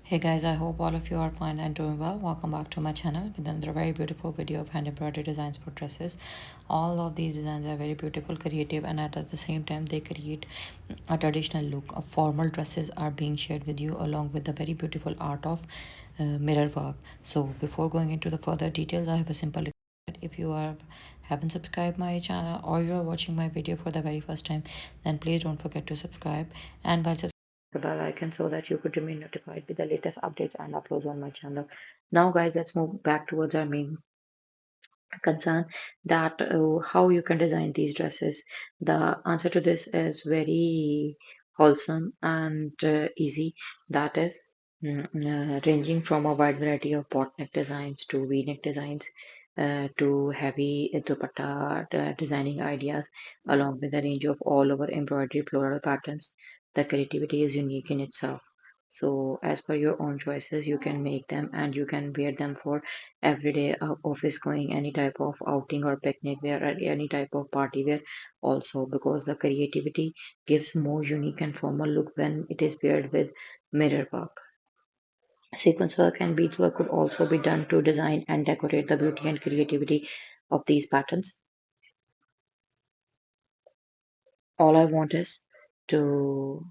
Hey guys, I hope all of you are fine and doing well. Welcome back to my channel with another very beautiful video of hand embroidery designs for dresses. All of these designs are very beautiful, creative, and at the same time they create a traditional look. Of formal dresses are being shared with you along with the very beautiful art of mirror work. So before going into the further details, I have a simple request. If you haven't subscribed my channel or you're watching my video for the very first time, then please don't forget to subscribe, and while the bell icon so that you could remain notified with the latest updates and uploads on my channel. Now guys, let's move back towards our main concern, that how you can design these dresses. The answer to this is very wholesome and easy. That is ranging from a wide variety of bot neck designs to v-neck designs to heavy dupatta designing ideas, along with a range of all over embroidery floral patterns. The creativity is unique in itself. So as per your own choices, you can make them and you can wear them for everyday office going, any type of outing or picnic wear, or any type of party wear also, because the creativity gives more unique and formal look when it is paired with mirror work. Sequence work and beadswork could also be done to design and decorate the beauty and creativity of these patterns. All I want is to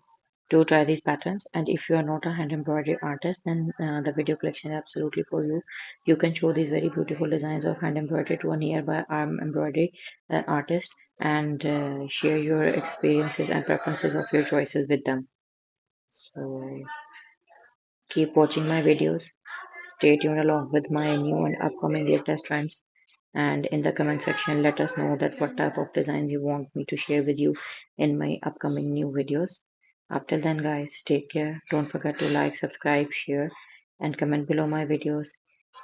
try these patterns, and if you are not a hand embroidery artist, then the video collection is absolutely for you. You can show these very beautiful designs of hand embroidery to a nearby arm embroidery artist, and share your experiences and preferences of your choices with them. So keep watching my videos, stay tuned along with my new and upcoming latest trends, and in the comment section let us know that what type of designs you want me to share with you in my upcoming new videos. Up till then guys, take care. Don't forget to like, subscribe, share, and comment below my videos.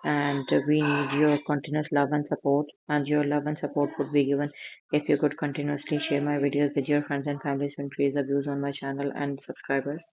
And we need your continuous love and support, and your love and support would be given if you could continuously share my videos with your friends and family to increase the views on my channel and subscribers.